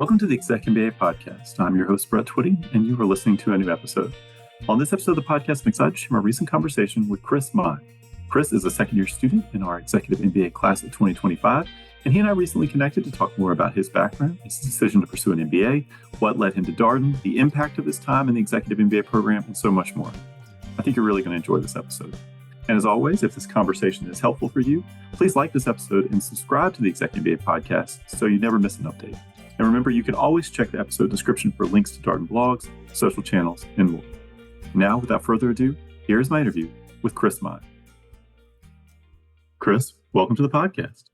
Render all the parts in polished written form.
Welcome to the ExecMBA podcast. I'm your host, Brett Twitty, and you are listening to a new episode. On this episode of the podcast, I'm excited to share my recent conversation with Chris Mai. Chris is a second-year student in our Executive MBA class of 2025, and he and I recently connected to talk more about his background, his decision to pursue an MBA, what led him to Darden, the impact of his time in the Executive MBA program, and so much more. I think you're really going to enjoy this episode. And as always, if this conversation is helpful for you, please like this episode and subscribe to the ExecMBA podcast so you never miss an update. And remember, you can always check the episode description for links to Darden blogs, social channels, and more. Now, without further ado, here's my interview with Chris Mai. Chris, welcome to the podcast.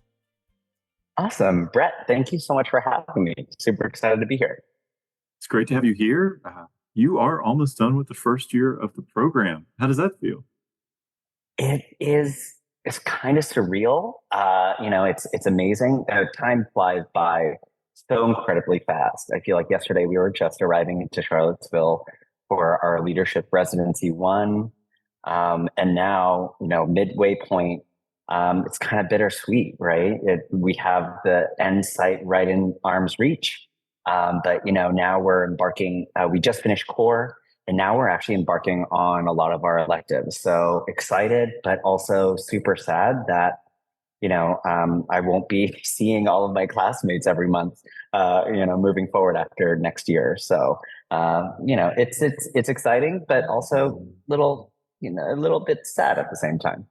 Awesome. Brett, thank you so much for having me. Super excited to be here. It's great to have you here. You are almost done with the first year of the program. How does that feel? It's kind of surreal. It's amazing. Time flies by so incredibly fast. I feel like yesterday we were just arriving into Charlottesville for our leadership residency 1. And now, midway point, it's kind of bittersweet, right? We have the end sight right in arm's reach. But now we're embarking, we just finished core, and now we're actually embarking on a lot of our electives. So excited, but also super sad that I won't be seeing all of my classmates every month, moving forward after next year. So, it's exciting, but also a little bit sad at the same time.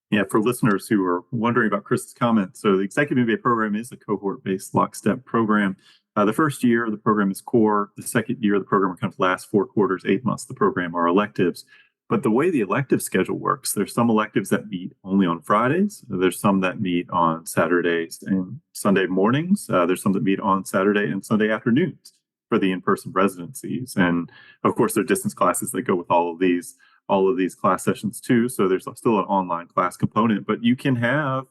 Yeah, for listeners who are wondering about Chris's comment, so the Executive MBA program is a cohort-based lockstep program. The first year of the program is core. The second year of the program, kind of last 4 quarters, 8 months of the program are electives. But the way the elective schedule works, there's some electives that meet only on Fridays. There's some that meet on Saturdays and Sunday mornings. There's some that meet on Saturday and Sunday afternoons for the in-person residencies. And of course, there are distance classes that go with all of these class sessions too. So there's still an online class component, but you can have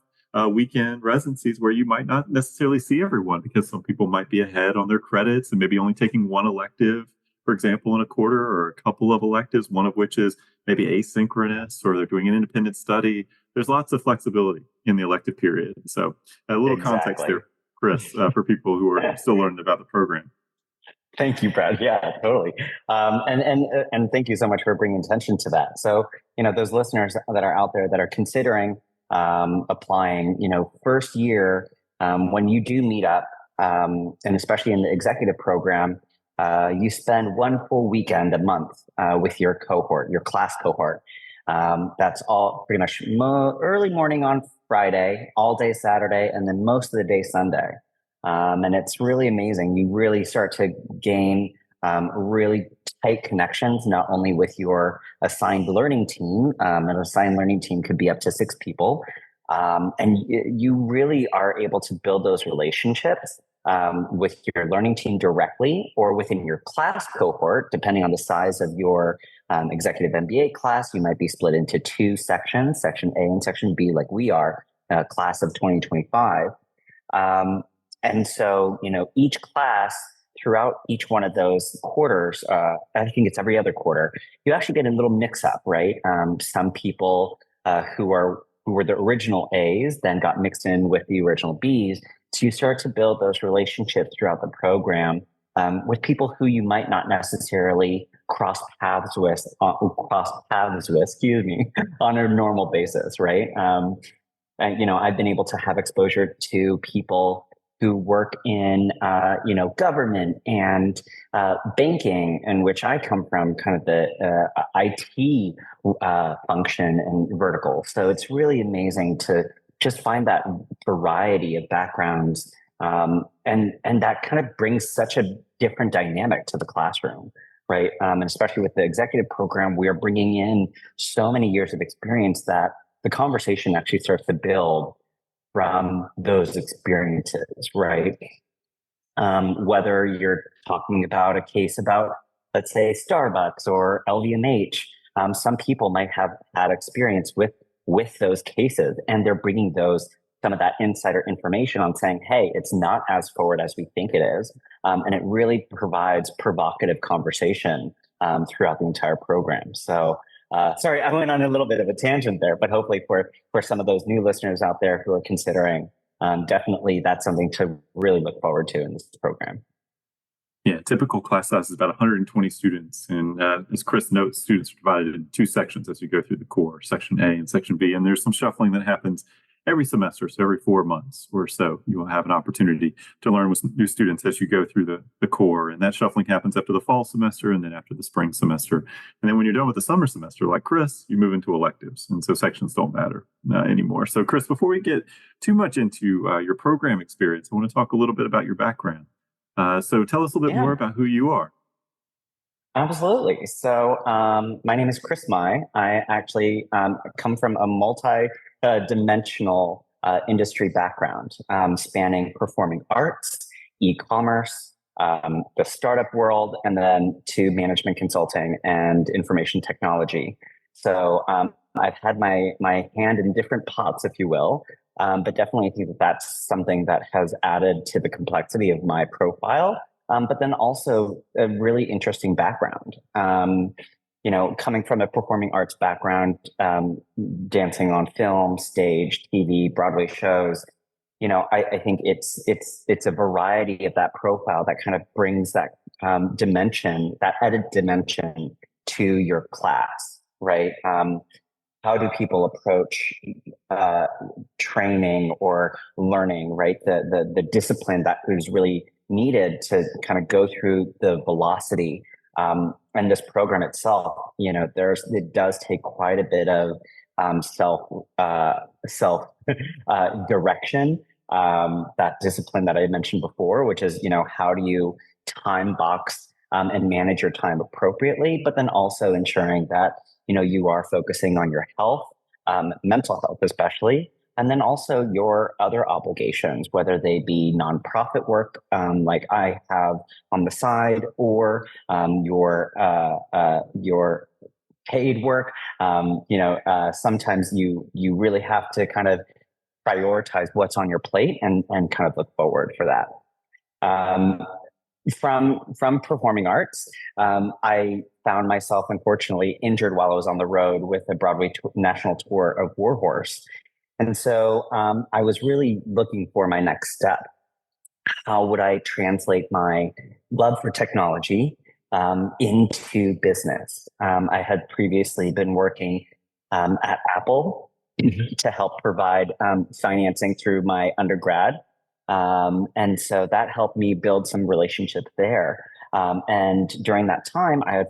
weekend residencies where you might not necessarily see everyone because some people might be ahead on their credits and maybe only taking one elective, for example, in a quarter, or a couple of electives, one of which is maybe asynchronous, or they're doing an independent study. There's lots of flexibility in the elective period. So a little context there, Chris, for people who are still learning about the program. Thank you, Brad. Yeah, totally. And thank you so much for bringing attention to that. So, those listeners that are out there that are considering applying, first year, when you do meet up, and especially in the executive program, you spend 1 full weekend a month with your cohort, your class cohort. That's all pretty much early morning on Friday, all day Saturday, and then most of the day Sunday. And it's really amazing. You really start to gain really tight connections, not only with your assigned learning team. An assigned learning team could be up to 6 people. And you really are able to build those relationships with your learning team directly or within your class cohort, depending on the size of your Executive MBA class. You might be split into 2 sections, Section A and Section B, like we are, class of 2025. And so, each class throughout each one of those quarters, I think it's every other quarter, you actually get a little mix up, right? Some people who were the original A's then got mixed in with the original B's. So you start to build those relationships throughout the program with people who you might not necessarily cross paths with, on a normal basis, right? I've been able to have exposure to people who work in, government and banking, in which I come from, kind of the IT function and vertical. So it's really amazing to just find that variety of backgrounds, and that kind of brings such a different dynamic to the classroom, right? And especially with the executive program, we are bringing in so many years of experience that the conversation actually starts to build from those experiences, right? Whether you're talking about a case about, let's say, Starbucks or LVMH, some people might have had experience with those cases, and they're bringing some of that insider information on saying, hey, it's not as forward as we think it is. And it really provides provocative conversation throughout the entire program. So sorry, I went on a little bit of a tangent there, but hopefully for some of those new listeners out there who are considering definitely that's something to really look forward to in this program. Yeah, typical class size is about 120 students. And as Chris notes, students are divided into two sections as you go through the core, section A and section B. And there's some shuffling that happens every semester. So every 4 months or so, you will have an opportunity to learn with new students as you go through the core. And that shuffling happens after the fall semester and then after the spring semester. And then when you're done with the summer semester, like Chris, you move into electives. And so sections don't matter anymore. So, Chris, before we get too much into your program experience, I want to talk a little bit about your background. So tell us a little bit more Yeah. about who you are. Absolutely. So, my name is Chris Mai. I actually come from a multi-dimensional industry background, spanning performing arts, e-commerce, the startup world, and then to management consulting and information technology. So, I've had my hand in different pots, if you will, but definitely I think that that's something that has added to the complexity of my profile, but then also a really interesting background. Coming from a performing arts background, dancing on film, stage, TV, Broadway shows, I think it's a variety of that profile that kind of brings that dimension, that added dimension to your class, right? How do people approach uh, training or learning, right? The discipline that is really needed to kind of go through the velocity. And this program itself, it does take quite a bit of self direction. That discipline that I mentioned before, which is, how do you time box and manage your time appropriately, but then also ensuring that you are focusing on your health, mental health especially, and then also your other obligations, whether they be nonprofit work, like I have on the side, or your paid work. Sometimes you really have to kind of prioritize what's on your plate and kind of look forward for that. Um, from performing arts, I found myself unfortunately injured while I was on the road with a Broadway national tour of Warhorse, and so I was really looking for my next step. How would I translate my love for technology into business? I had previously been working at Apple to help provide financing through my undergrad. And so that helped me build some relationships there. And during that time, I had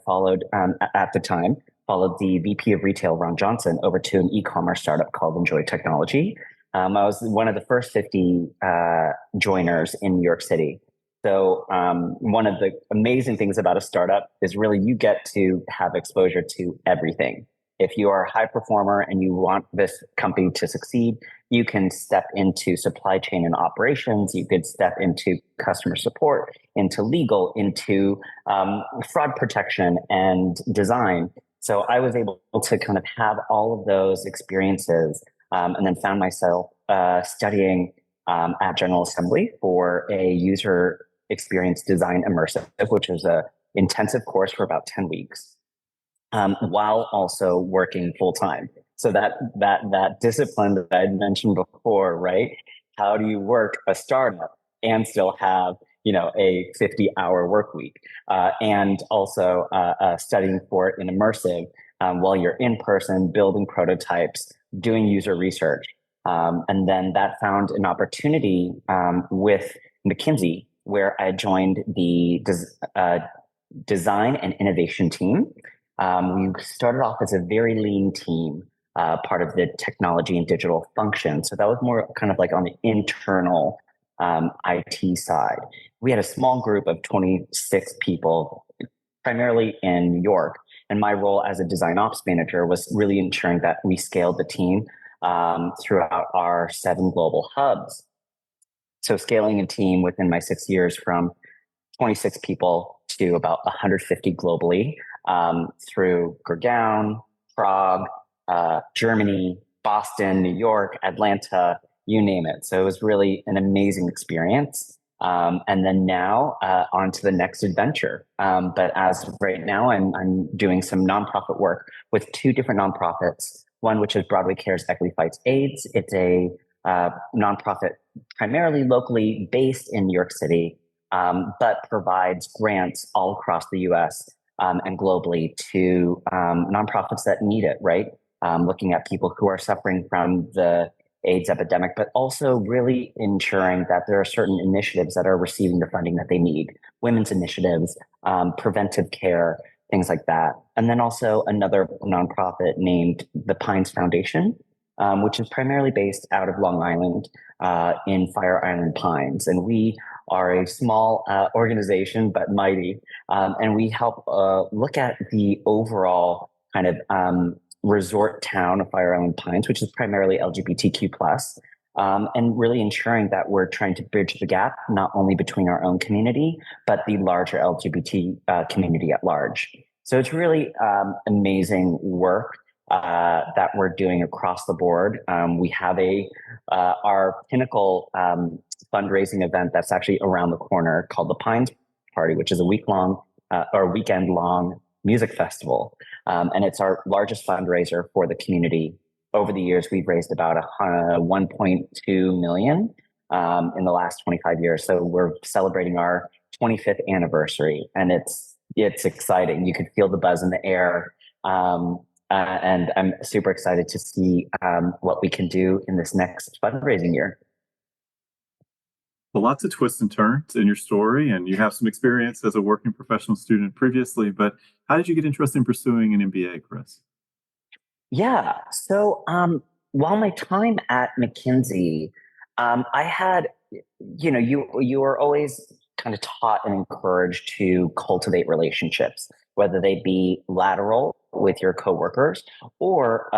at the time, followed the VP of retail, Ron Johnson, over to an e-commerce startup called Enjoy Technology. I was one of the first 50 joiners in New York City. So one of the amazing things about a startup is really you get to have exposure to everything. If you are a high performer and you want this company to succeed, you can step into supply chain and operations. You could step into customer support, into legal, into fraud protection and design. So I was able to kind of have all of those experiences, and then found myself studying at General Assembly for a user experience design immersive, which is a intensive course for about 10 weeks, while also working full time. So that discipline that I mentioned before, right? How do you work a startup and still have a 50-hour work week, and also studying for it in immersive while you're in person, building prototypes, doing user research, and then that found an opportunity with McKinsey, where I joined the design and innovation team. We started off as a very lean team, part of the technology and digital function. So that was more kind of like on the internal IT side. We had a small group of 26 people, primarily in New York. And my role as a design ops manager was really ensuring that we scaled the team throughout our 7 global hubs. So scaling a team within my 6 years from 26 people to about 150 globally, through Gurgaon, Prague, Germany, Boston, New York, Atlanta, you name it. So it was really an amazing experience. And then now on to the next adventure. But as of right now, I'm doing some nonprofit work with 2 different nonprofits. One, which is Broadway Cares Equity Fights AIDS. It's a nonprofit primarily locally based in New York City, but provides grants all across the US and globally to nonprofits that need it, right? Looking at people who are suffering from the AIDS epidemic, but also really ensuring that there are certain initiatives that are receiving the funding that they need, women's initiatives, preventive care, things like that. And then also another nonprofit named the Pines Foundation, which is primarily based out of Long Island in Fire Island Pines. And we are a small organization, but mighty. And we help look at the overall kind of resort town of Fire Island Pines, which is primarily LGBTQ plus, and really ensuring that we're trying to bridge the gap, not only between our own community, but the larger LGBT community at large. So it's really amazing work that we're doing across the board. We have our pinnacle fundraising event that's actually around the corner called the Pines Party, which is a weekend long music festival. And it's our largest fundraiser for the community. Over the years, we've raised about 1.2 million in the last 25 years. So we're celebrating our 25th anniversary, and it's exciting. You could feel the buzz in the air. And I'm super excited to see what we can do in this next fundraising year. Well, lots of twists and turns in your story, and you have some experience as a working professional student previously, but how did you get interested in pursuing an MBA, Chris? Yeah. So while my time at McKinsey, I had, you were always kind of taught and encouraged to cultivate relationships, whether they be lateral with your coworkers or,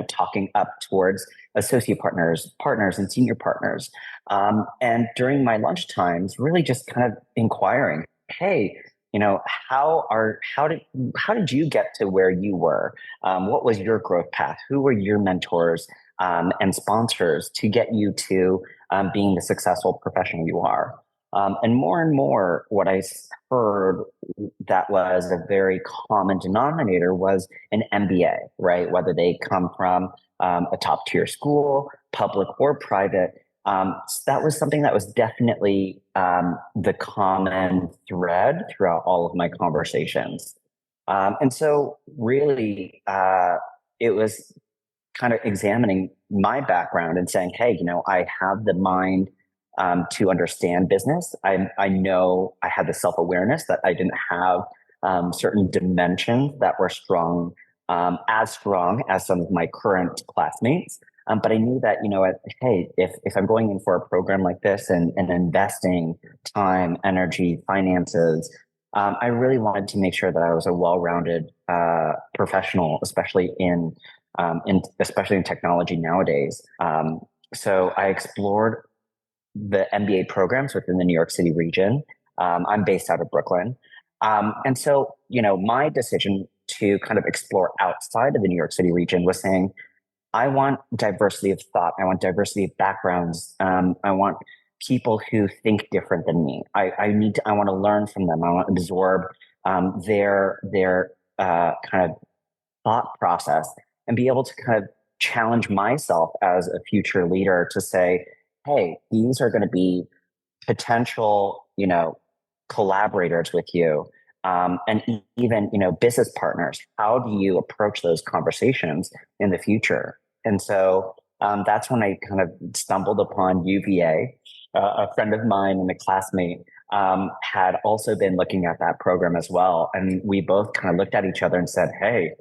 talking up towards associate partners, and senior partners. And during my lunch times, really just kind of inquiring, hey, how did you get to where you were? What was your growth path? Who were your mentors and sponsors to get you to being the successful professional you are? And more, what I heard that was a very common denominator was an MBA, right? Whether they come from a top tier school, public or private. So that was something that was definitely the common thread throughout all of my conversations. And so really, it was kind of examining my background and saying, hey, I have the mind to understand business. I know I had the self-awareness that I didn't have certain dimensions that were as strong as some of my current classmates. But I knew that, hey, if I'm going in for a program like this and investing time, energy, finances, I really wanted to make sure that I was a well-rounded professional, especially in technology nowadays. So I explored the MBA programs within the New York City region. I'm based out of Brooklyn. And so, my decision to kind of explore outside of the New York City region was saying, I want diversity of thought. I want diversity of backgrounds. I want people who think different than me. I want to learn from them. I want to absorb their kind of thought process and be able to kind of challenge myself as a future leader to say, hey, these are going to be potential, collaborators with you, and even, business partners. How do you approach those conversations in the future? And so that's when I kind of stumbled upon UVA. A friend of mine and a classmate had also been looking at that program as well. And we both kind of looked at each other and said, hey,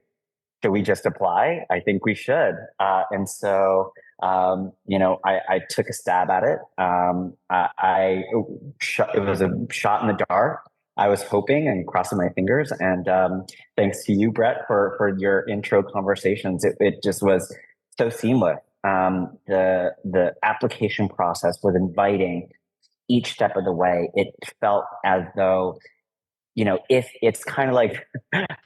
should we just apply? I think we should. And so, I took a stab at it. It was a shot in the dark. I was hoping and crossing my fingers. And thanks to you, Brett, for your intro conversations. It just was so seamless. The application process was inviting each step of the way. It felt as though, if it's kind of like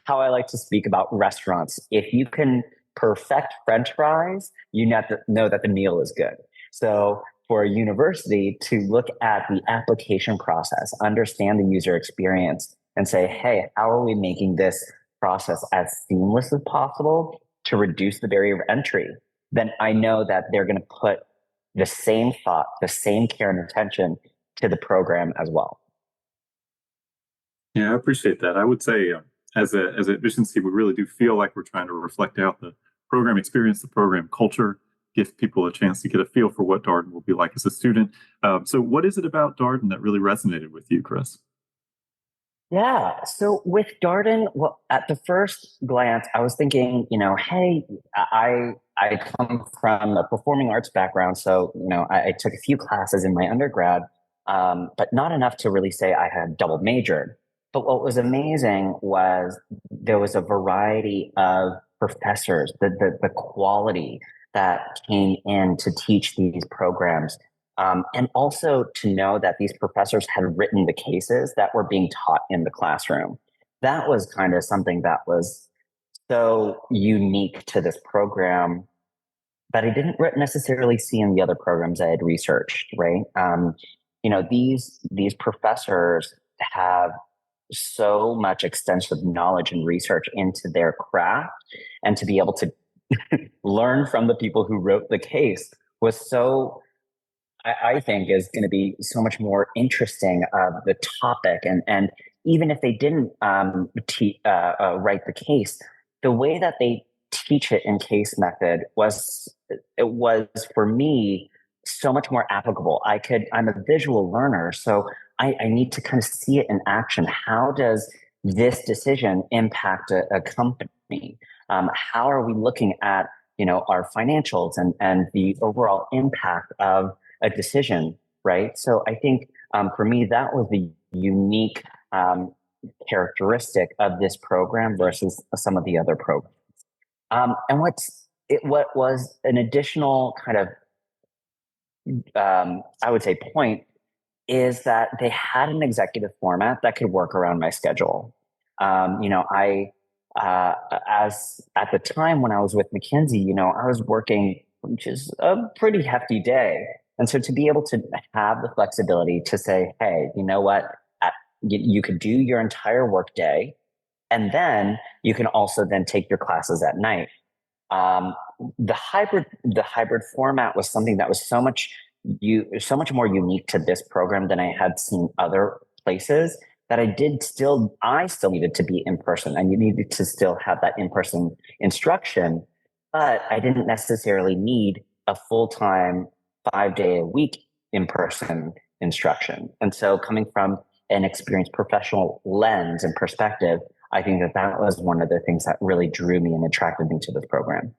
how I like to speak about restaurants, if you can perfect French fries, you have to know that the meal is good. So for a university to look at the application process, understand the user experience, and say, hey, how are we making this process as seamless as possible to reduce the barrier of entry? Then I know that they're going to put the same thought, the same care and attention to the program as well. Yeah, I appreciate that. I would say, as an admissions team, we really do feel like we're trying to reflect out the program experience, the program culture, give people a chance to get a feel for what Darden will be like as a student. So, what is it about Darden that really resonated with you, Chris? Yeah. So with Darden, well, at the first glance, I was thinking, hey, I come from a performing arts background, so I took a few classes in my undergrad, but not enough to really say I had double majored. But what was amazing was there was a variety of professors, the quality that came in to teach these programs, and also to know that these professors had written the cases that were being taught in the classroom. That was kind of something that was so unique to this program that I didn't necessarily see in the other programs I had researched, right? These professors have so much extensive knowledge and research into their craft, and to be able to learn from the people who wrote the case was so, I think, is going to be so much more interesting of the topic. And even if they didn't write the case, the way that they teach it in case method was for me so much more applicable. I'm a visual learner, so I need to kind of see it in action. How does this decision impact a company? How are we looking at our financials and the overall impact of a decision, right? So I think for me, that was the unique characteristic of this program versus some of the other programs. And what was an additional kind of I would say point is that they had an executive format that could work around my schedule. I as at the time when I was with McKinsey, I was working, which is a pretty hefty day. And so to be able to have the flexibility to say, hey, you know what, you could do your entire work day, and then you can also then take your classes at night. Um, the hybrid format was something that was so much more unique to this program than I had seen other places, that I still needed to be in person, and you needed to still have that in-person instruction, but I didn't necessarily need a full-time 5 day a week in-person instruction. And so coming from an experienced professional lens and perspective, I think that was one of the things that really drew me and attracted me to this program.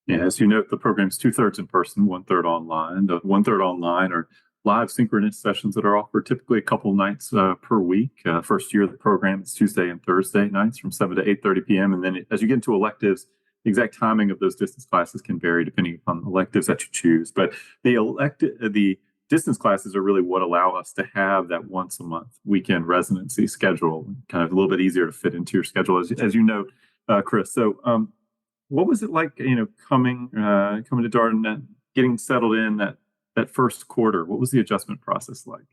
Yeah, as you note, the program's two-thirds in person, one-third online. The one-third online are live synchronous sessions that are offered typically a couple nights per week. First year of the program is Tuesday and Thursday nights from 7 to 8:30 p.m. And then as you get into electives, the exact timing of those distance classes can vary depending upon the electives that you choose. But the distance classes are really what allow us to have that once a month weekend residency schedule, kind of a little bit easier to fit into your schedule, as you note, Chris. So, what was it like, coming to Darden and getting settled in that first quarter? What was the adjustment process like?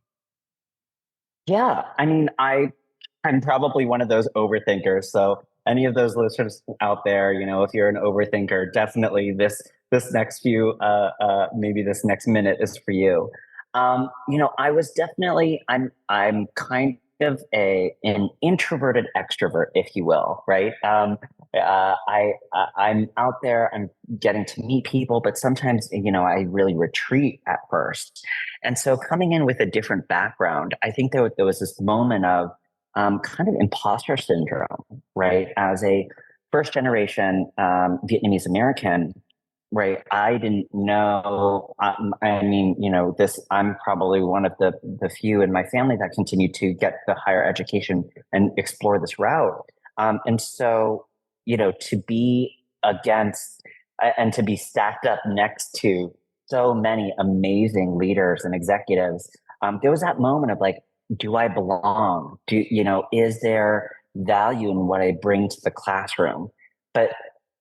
Yeah, I mean, I'm probably one of those overthinkers. So any of those listeners out there, if you're an overthinker, definitely this next few maybe this next minute is for you. I was definitely I'm kind of an introverted extrovert, if you will, right? I'm out there, I'm getting to meet people, but sometimes I really retreat at first. And so coming in with a different background, I think there was this moment of kind of imposter syndrome, right? As a first generation Vietnamese American, right? I didn't know. I mean, I'm probably one of the few in my family that continued to get the higher education and explore this route. And so, to be against and to be stacked up next to so many amazing leaders and executives, there was that moment of like, do I belong? Is there value in what I bring to the classroom? But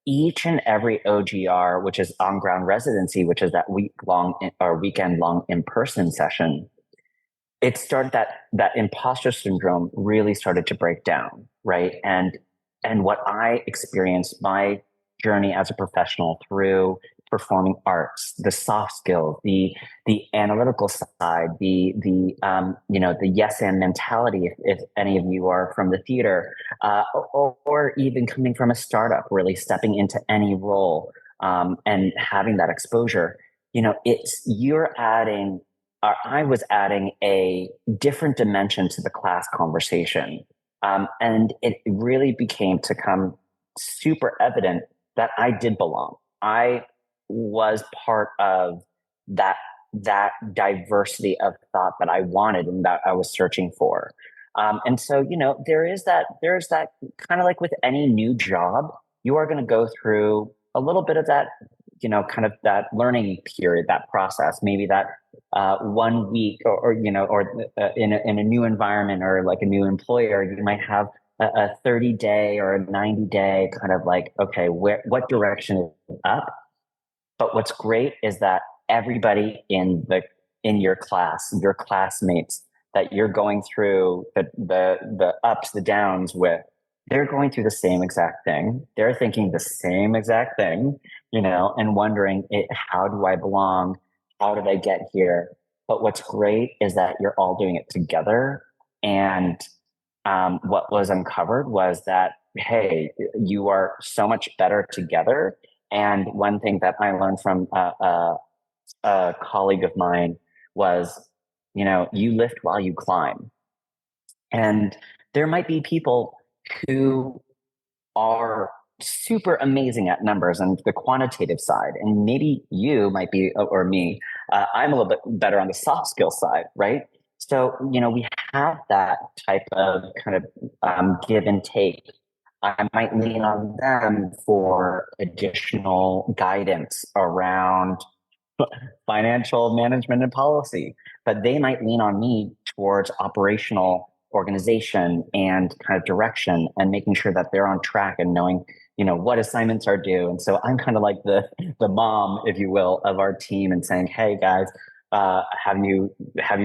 each and every OGR, which is on ground residency, which is that week long or weekend long in person session, it started that imposter syndrome really started to break down, right? And what I experienced, my journey as a professional through performing arts, the soft skills, the analytical side, the yes and mentality. If any of you are from the theater, or even coming from a startup, really stepping into any role and having that exposure, it's you're adding. I was adding a different dimension to the class conversation, and it really became to come super evident that I did belong. I was part of that diversity of thought that I wanted and that I was searching for. And so, there's that kind of like with any new job, you are going to go through a little bit of that, kind of that learning period, that process, maybe that 1 week in a new environment or like a new employer, you might have a 30-day or a 90-day kind of like, okay, what direction is up? But what's great is that everybody in your class, your classmates that you're going through the ups, the downs with, they're going through the same exact thing. They're thinking the same exact thing, and wondering, how do I belong? How did I get here? But what's great is that you're all doing it together. And what was uncovered was that, hey, you are so much better together. And one thing that I learned from a colleague of mine was, you lift while you climb. And there might be people who are super amazing at numbers and the quantitative side. And maybe you might be, or me, I'm a little bit better on the soft skill side, right? So, we have that type of kind of give and take. I might lean on them for additional guidance around financial management and policy, but they might lean on me towards operational organization and kind of direction and making sure that they're on track and knowing, what assignments are due. And so I'm kind of like the mom, if you will, of our team and saying, hey guys, have you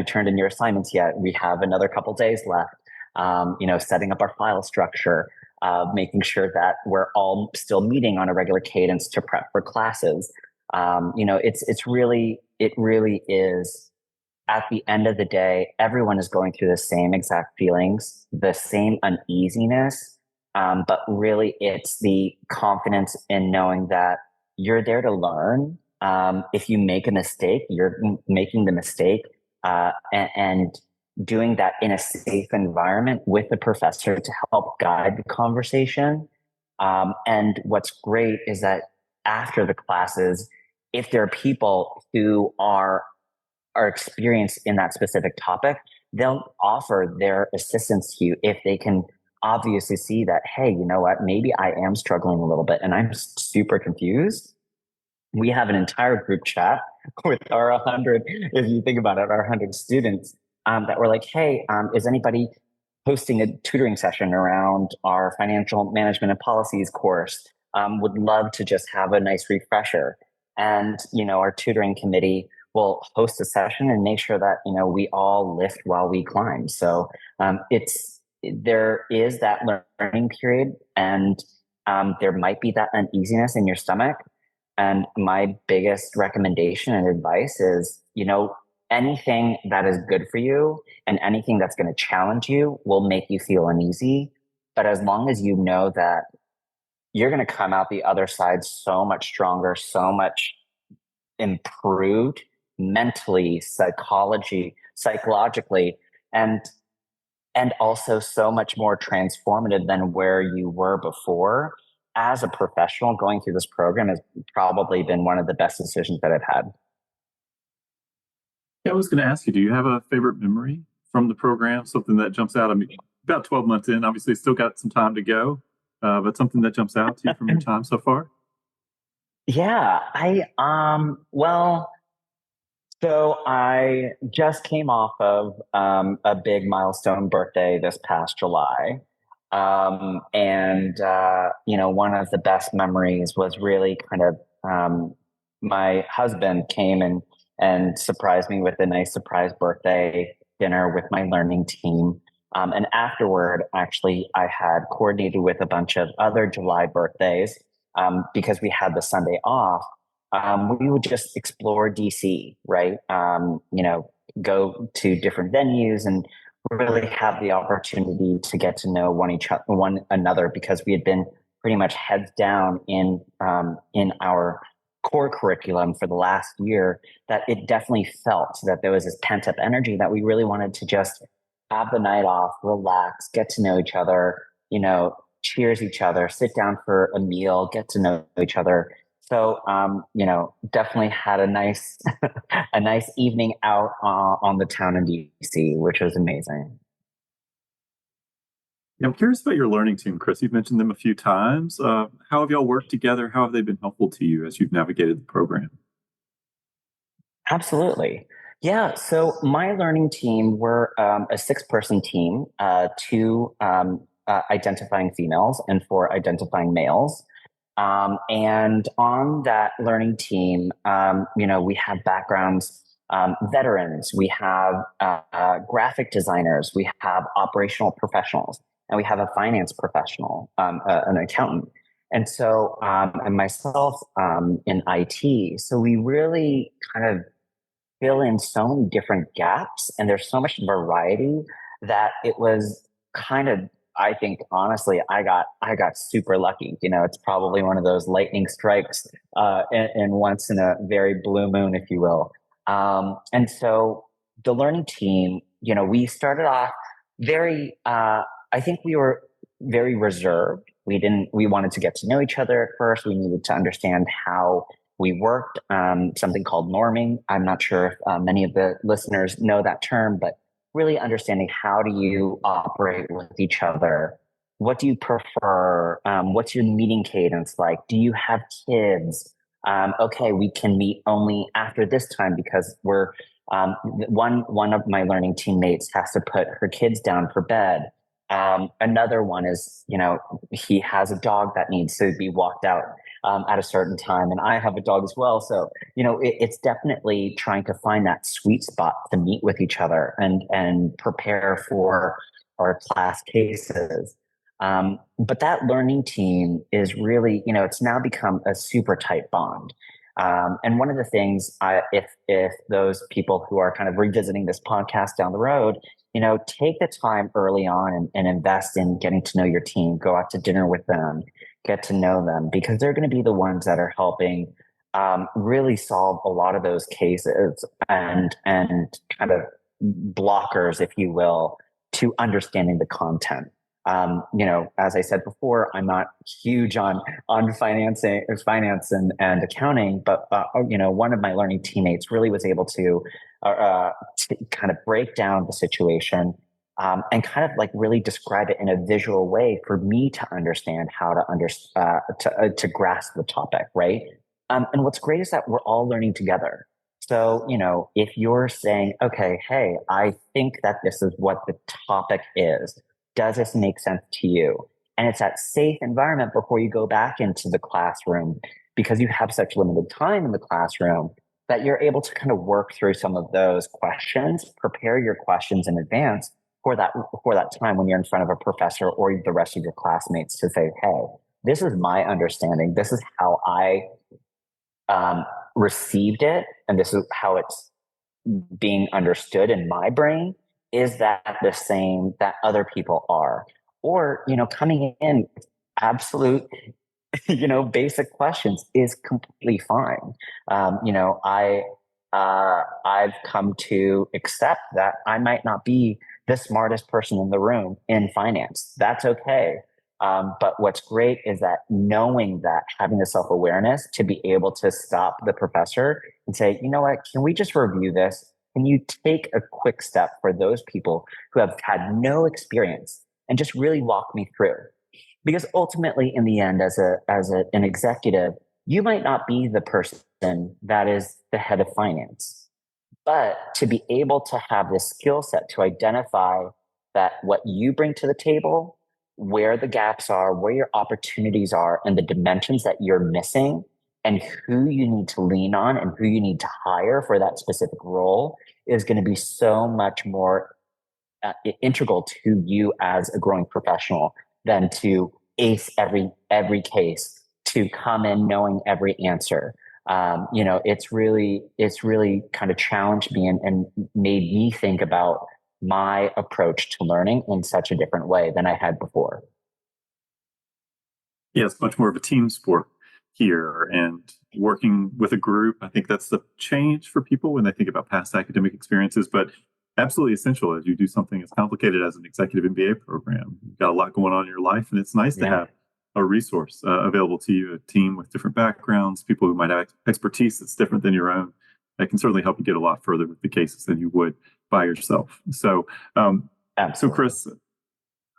turned in your assignments yet? We have another couple days left. Setting up our file structure, making sure that we're all still meeting on a regular cadence to prep for classes. It really is, at the end of the day, everyone is going through the same exact feelings, the same uneasiness. But really it's the confidence in knowing that you're there to learn. If you make a mistake, you're making the mistake, and doing that in a safe environment with the professor to help guide the conversation. And what's great is that after the classes, if there are people who are experienced in that specific topic, they'll offer their assistance to you if they can obviously see that, hey, you know what, maybe I am struggling a little bit and I'm super confused. We have an entire group chat with our 100, if you think about it, our 100 students that were like, hey, is anybody hosting a tutoring session around our financial management and policies course? Would love to just have a nice refresher. And, our tutoring committee will host a session and make sure that, we all lift while we climb. So there is that learning period, and there might be that uneasiness in your stomach. And my biggest recommendation and advice is, anything that is good for you and anything that's going to challenge you will make you feel uneasy. But as long as you know that you're going to come out the other side so much stronger, so much improved mentally, psychologically, and also so much more transformative than where you were before. As a professional, going through this program has probably been one of the best decisions that I've had. Yeah, I was going to ask you, do you have a favorite memory from the program? Something that jumps out? I mean, about 12 months in, obviously still got some time to go, but something that jumps out to you from your time so far? Yeah, so I just came off of a big milestone birthday this past July. And one of the best memories was really kind of my husband came and surprised me with a nice surprise birthday dinner with my learning team. And afterward, actually, I had coordinated with a bunch of other July birthdays because we had the Sunday off. we would just explore DC, right? Go to different venues and really have the opportunity to get to know one another, because we had been pretty much heads down in our core curriculum for the last year, that it definitely felt that there was this pent up energy that we really wanted to just have the night off, relax, get to know each other, cheers each other, sit down for a meal, get to know each other. So, definitely had a nice, a nice evening out on the town in DC, which was amazing. Yeah, I'm curious about your learning team, Chris. You've mentioned them a few times. How have y'all worked together? How have they been helpful to you as you've navigated the program? Absolutely. Yeah. So my learning team, we're a six-person team, two identifying females and four identifying males. And on that learning team, we have backgrounds, veterans, we have graphic designers, we have operational professionals, and we have a finance professional, an accountant. And myself in IT. So we really kind of fill in so many different gaps, and there's so much variety that it was kind of, I think honestly, I got super lucky. It's probably one of those lightning strikes and once in a very blue moon, if you will. And so the learning team, we started off very I think we were very reserved. We wanted to get to know each other at first. We needed to understand how we worked, something called norming. I'm not sure if many of the listeners know that term, but really understanding, how do you operate with each other? What do you prefer? What's your meeting cadence like? Do you have kids? Okay, we can meet only after this time because one of my learning teammates has to put her kids down for bed. Another one is, he has a dog that needs to be walked out at a certain time, and I have a dog as well. So, it's definitely trying to find that sweet spot to meet with each other and prepare for our class cases. But that learning team is really, it's now become a super tight bond. And one of the things, if those people who are kind of revisiting this podcast down the road, take the time early on and invest in getting to know your team, go out to dinner with them, get to know them, because they're going to be the ones that are helping really solve a lot of those cases and kind of blockers, if you will, to understanding the content. As I said before, I'm not huge on finance and accounting, but one of my learning teammates really was able to kind of break down the situation and kind of like really describe it in a visual way for me to understand how to grasp the topic, right? And what's great is that we're all learning together. So, if you're saying, okay, hey, I think that this is what the topic is, does this make sense to you? And it's that safe environment before you go back into the classroom, because you have such limited time in the classroom, that you're able to kind of work through some of those questions, prepare your questions in advance for that time when you're in front of a professor or the rest of your classmates to say, hey, this is my understanding. This is how I received it, and this is how it's being understood in my brain. Is that the same that other people are? Or, coming in with absolute, basic questions is completely fine. I've come to accept that I might not be the smartest person in the room in finance. That's okay. But what's great is that knowing that, having the self-awareness to be able to stop the professor and say, you know what, can we just review this? Can you take a quick step for those people who have had no experience and just really walk me through? Because ultimately, in the end, an executive, you might not be the person that is the head of finance, but to be able to have this skill set to identify that what you bring to the table, where the gaps are, where your opportunities are, and the dimensions that you're missing, and who you need to lean on and who you need to hire for that specific role is going to be so much more integral to you as a growing professional than to ace every case, to come in knowing every answer. it's really kind of challenged me and made me think about my approach to learning in such a different way than I had before. Yeah, it's much more of a team sport here and working with a group. I think that's the change for people when they think about past academic experiences, but absolutely essential as you do something as complicated as an executive MBA program. You've got a lot going on in your life, and it's nice to Yeah, have a resource available to you, a team with different backgrounds, people who might have expertise that's different than your own. That can certainly help you get a lot further with the cases than you would by yourself. Um, so absolutely. Chris,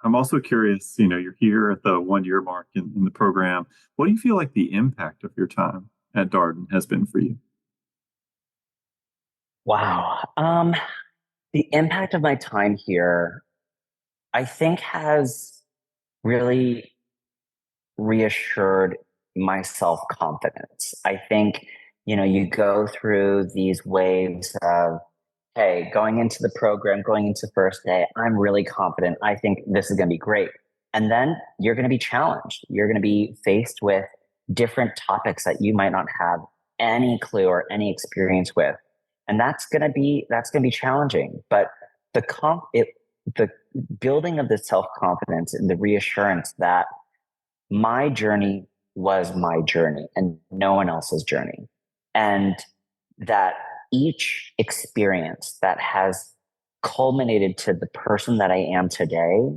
I'm also curious, you're here at the 1 year mark in the program. What do you feel like the impact of your time at Darden has been for you? Wow. The impact of my time here, I think, has really reassured my self confidence. I think, you go through these waves of, hey, going into the program, going into first day, I'm really confident. I think this is going to be great. And then you're going to be challenged. You're going to be faced with different topics that you might not have any clue or any experience with. And that's going to be challenging. But the the building of the self confidence and the reassurance that my journey was my journey and no one else's journey. And that each experience that has culminated to the person that I am today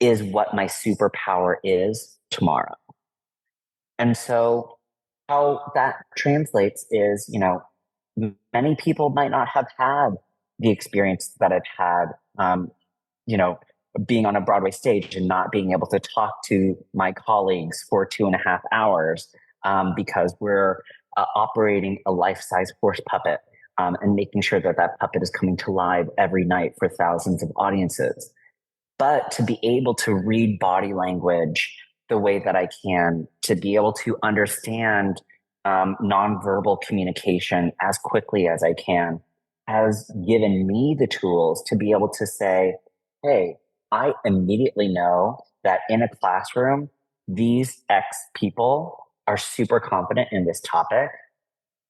is what my superpower is tomorrow. And so, how that translates is, many people might not have had the experience that I've had, you know, being on a Broadway stage and not being able to talk to my colleagues for 2.5 hours because we're operating a life size horse puppet and making sure that that puppet is coming to life every night for thousands of audiences. But to be able to read body language the way that I can, to be able to understand nonverbal communication as quickly as I can, has given me the tools to be able to say, hey, I immediately know that in a classroom, these X people are super confident in this topic.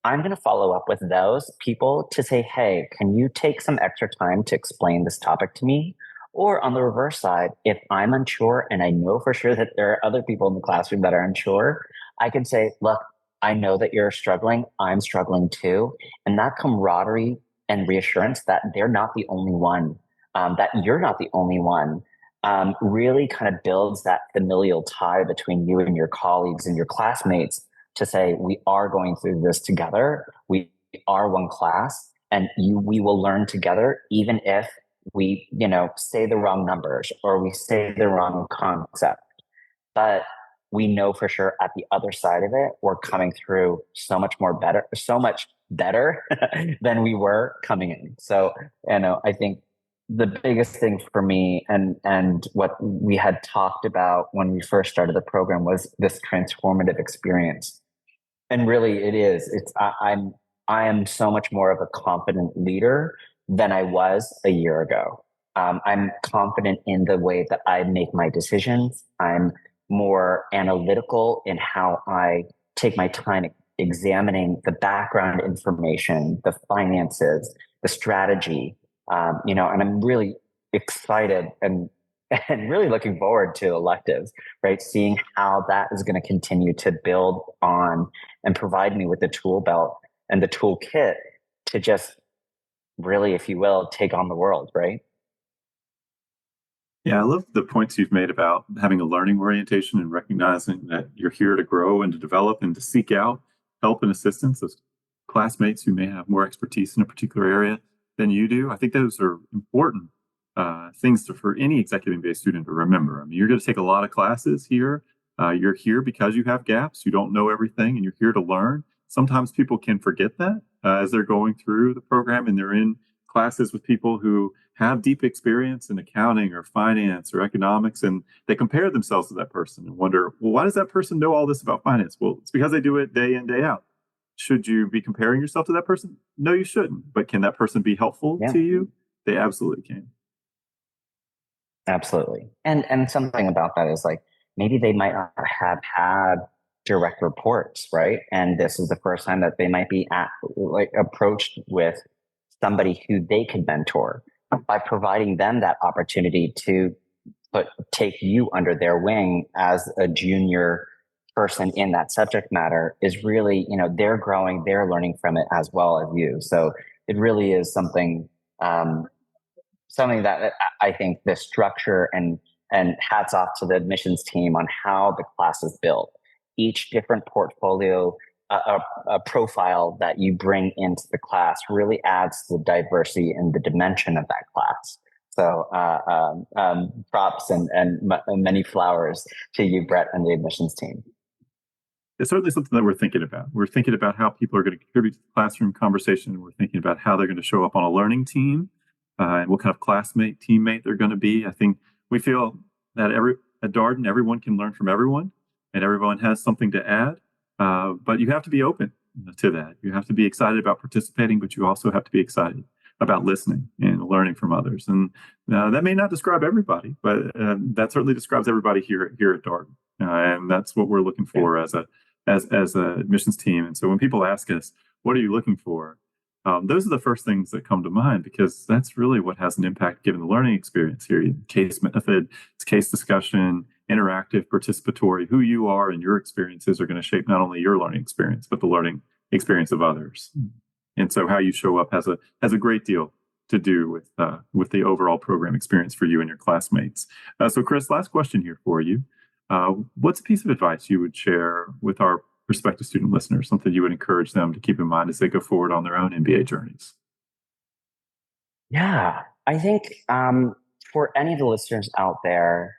I'm going to follow up with those people to say, hey, can you take some extra time to explain this topic to me? Or on the reverse side, if I'm unsure and I know for sure that there are other people in the classroom that are unsure, I can say, look, I know that you're struggling. I'm struggling too. And that camaraderie and reassurance that they're not the only one, that you're not the only one, really kind of builds that familial tie between you and your colleagues and your classmates to say, we are going through this together. We are one class and we will learn together, even if we, say the wrong numbers or we say the wrong concept. But we know for sure at the other side of it, we're coming through so much better than we were coming in. So, I think the biggest thing for me and what we had talked about when we first started the program was this transformative experience. And really it is. I am so much more of a confident leader than I was a year ago. I'm confident in the way that I make my decisions. I'm more analytical in how I take my time examining the background information, the finances, the strategy, and I'm really excited and really looking forward to electives, right? Seeing how that is going to continue to build on and provide me with the tool belt and the toolkit to just really, if you will, take on the world, right? Yeah, I love the points you've made about having a learning orientation and recognizing that you're here to grow and to develop and to seek out help and assistance of classmates who may have more expertise in a particular area than you do. I think those are important things for any executive MBA student to remember. I mean, you're going to take a lot of classes here. You're here because you have gaps. You don't know everything, and you're here to learn. Sometimes people can forget that as they're going through the program and they're in classes with people who have deep experience in accounting or finance or economics, and they compare themselves to that person and wonder, well, why does that person know all this about finance? Well, it's because they do it day in, day out. Should you be comparing yourself to that person? No, you shouldn't. But can that person be helpful Yeah, to you? They absolutely can. absolutely. And something about that is like maybe they might not have had direct reports, right? And this is the first time that they might be approached with somebody who they could mentor. By providing them that opportunity to take you under their wing as a junior person in that subject matter is really, they're growing, they're learning from it as well as you. So it really is something that I think the structure and hats off to the admissions team on how the class is built. Each different portfolio a profile that you bring into the class really adds to the diversity and the dimension of that class. So props and many flowers to you, Brett, and the admissions team. It's certainly something that we're thinking about. We're thinking about how people are going to contribute to the classroom conversation. We're thinking about how they're going to show up on a learning team and what kind of classmate, teammate they're going to be. I think we feel that at Darden, everyone can learn from everyone and everyone has something to add. But you have to be open to that. You have to be excited about participating, but you also have to be excited about listening and learning from others. And that may not describe everybody, but that certainly describes everybody here at Darden. And that's what we're looking for as a admissions team. And so when people ask us, what are you looking for? Those are the first things that come to mind, because that's really what has an impact given the learning experience here. Case method, it's case discussion, interactive, participatory. Who you are and your experiences are going to shape not only your learning experience, but the learning experience of others. And so how you show up has a great deal to do with the overall program experience for you and your classmates. So Chris, last question here for you. What's a piece of advice you would share with our prospective student listeners, something you would encourage them to keep in mind as they go forward on their own MBA journeys? Yeah, I think for any of the listeners out there,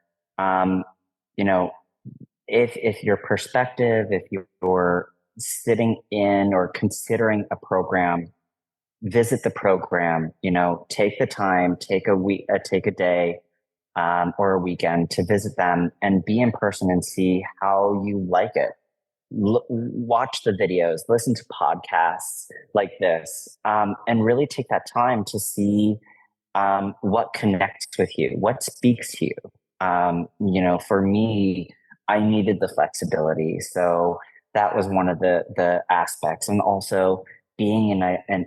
if your perspective, if you're sitting in or considering a program, visit the program. Take the time, take a week, take a day, or a weekend to visit them and be in person and see how you like it. Watch the videos, listen to podcasts like this, and really take that time to see what connects with you, what speaks to you. For me, I needed the flexibility, so that was one of the aspects, and also being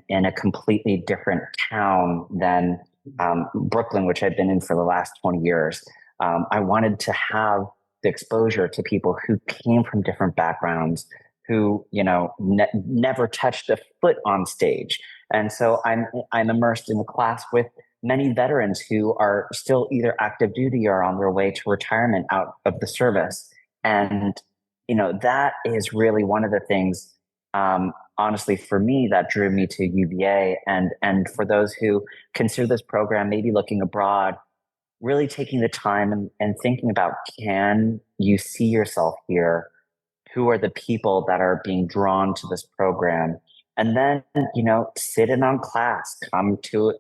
in a completely different town than Brooklyn, which I've been in for the last 20 years. I wanted to have the exposure to people who came from different backgrounds, who never touched a foot on stage, and so I'm immersed in the class with many veterans who are still either active duty or on their way to retirement out of the service, and that is really one of the things. Honestly, for me, that drew me to UVA, and for those who consider this program maybe looking abroad, really taking the time and thinking about, can you see yourself here? Who are the people that are being drawn to this program? And then, sit in on class, come to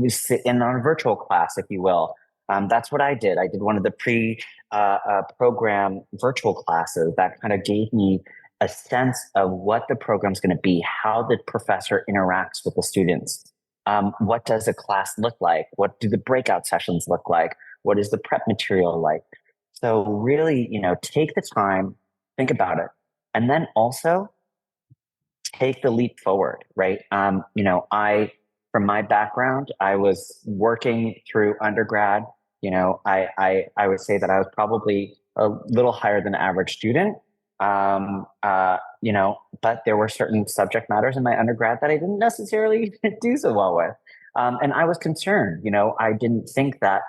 sit in on a virtual class, if you will. That's what I did. I did one of the program virtual classes that kind of gave me a sense of what the program's going to be, how the professor interacts with the students. What does a class look like? What do the breakout sessions look like? What is the prep material like? So really, take the time, think about it, and then also take the leap forward, right? From my background, I was working through undergrad. I would say that I was probably a little higher than average student. But there were certain subject matters in my undergrad that I didn't necessarily do so well with. And I was concerned, I didn't think that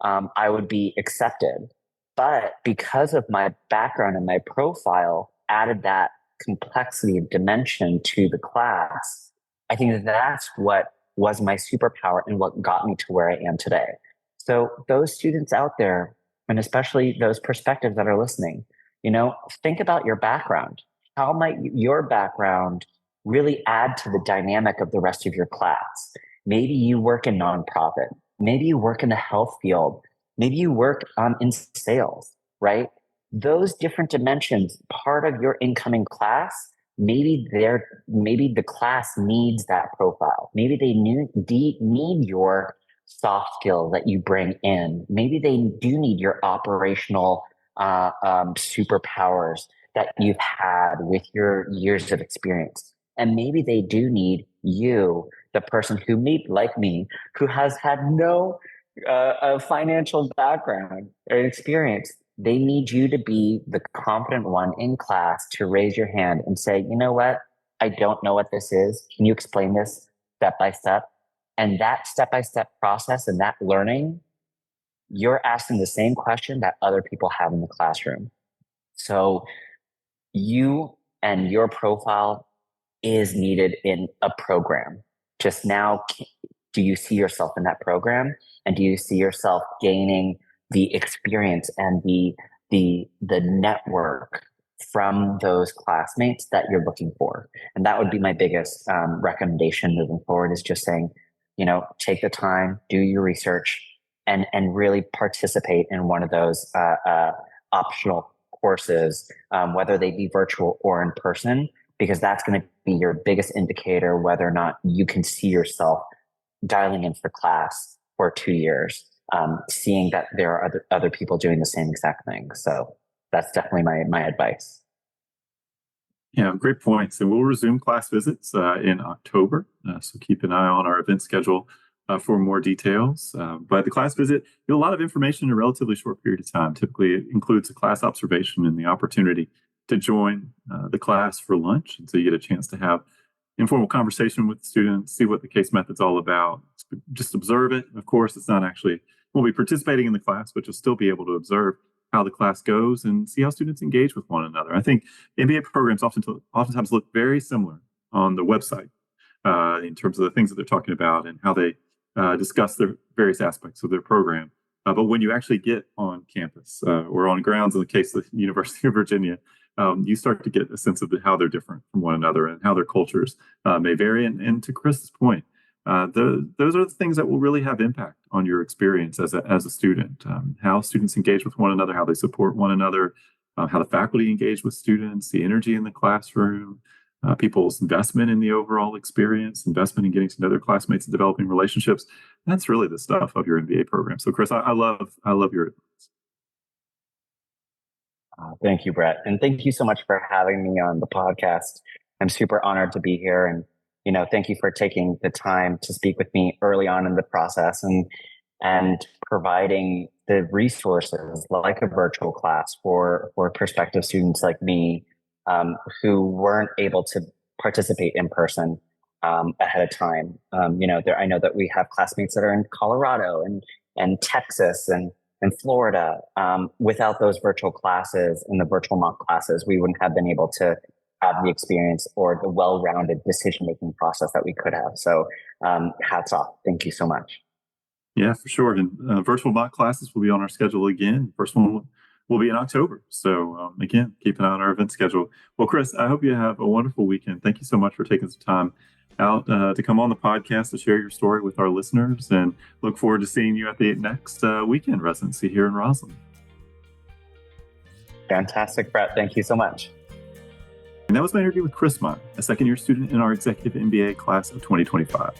I would be accepted. But because of my background and my profile added that complexity of dimension to the class, I think that's what was my superpower and what got me to where I am today. So those students out there, and especially those perspectives that are listening, think about your background. How might your background really add to the dynamic of the rest of your class? Maybe you work in nonprofit. Maybe you work in the health field. Maybe you work in sales, right? Those different dimensions, part of your incoming class, maybe the class needs that profile. Maybe they need your soft skill that you bring in. Maybe they do need your operational superpowers that you've had with your years of experience. And maybe they do need you, the person who like me, who has had no a financial background or experience. They need you to be the confident one in class to raise your hand and say, you know what? I don't know what this is. Can you explain this step by step? And that step by step process and that learning, you're asking the same question that other people have in the classroom. So you and your profile is needed in a program. Just now, do you see yourself in that program? And do you see yourself gaining the experience and the network from those classmates that you're looking for? And that would be my biggest recommendation moving forward, is just saying, take the time, do your research, and really participate in one of those optional courses, whether they be virtual or in person, because that's going to be your biggest indicator whether or not you can see yourself dialing in for class for 2 years, seeing that there are other people doing the same exact thing. So that's definitely my advice. Yeah, great points. And we'll resume class visits in October. So keep an eye on our event schedule for more details. But the class visit, you get a lot of information in a relatively short period of time. Typically, it includes a class observation and the opportunity to join the class for lunch. And so you get a chance to have informal conversation with students, see what the case method's all about. Just observe it. Of course, it's not actually, we'll be participating in the class, but you'll still be able to observe how the class goes and see how students engage with one another. I think MBA programs oftentimes look very similar on the website in terms of the things that they're talking about and how they discuss the various aspects of their program. But when you actually get on campus or on grounds, in the case of the University of Virginia, you start to get a sense of how they're different from one another and how their cultures may vary. And to Chris's point, those are the things that will really have impact on your experience as a student. How students engage with one another, how they support one another, how the faculty engage with students, the energy in the classroom, people's investment in the overall experience, investment in getting to know their classmates and developing relationships. That's really the stuff of your MBA program. So, Chris, I love your advice. Thank you, Brett. And thank you so much for having me on the podcast. I'm super honored to be here. And, thank you for taking the time to speak with me early on in the process and providing the resources like a virtual class for prospective students like me who weren't able to participate in person ahead of time. I know that we have classmates that are in Colorado and Texas and Florida. Without those virtual classes and the virtual mock classes, we wouldn't have been able to have the experience or the well-rounded decision-making process that we could have. So hats off. Thank you so much. Yeah, for sure. And virtual mock classes will be on our schedule again. First one will be in October. So again, keep an eye on our event schedule. Well, Chris, I hope you have a wonderful weekend. Thank you so much for taking some time out to come on the podcast to share your story with our listeners, and look forward to seeing you at the next weekend residency here in Roslyn. Fantastic, Brett. Thank you so much. And that was my interview with Chris Meyer, a second-year student in our Executive MBA class of 2025.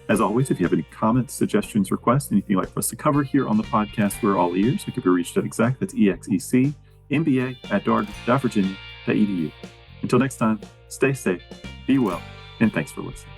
As always, if you have any comments, suggestions, requests, anything you'd like for us to cover here on the podcast, we're all ears. We can be reached at exec, that's EXEC, MBA at dartmouth.virginia.edu. Until next time, stay safe, be well, and thanks for listening.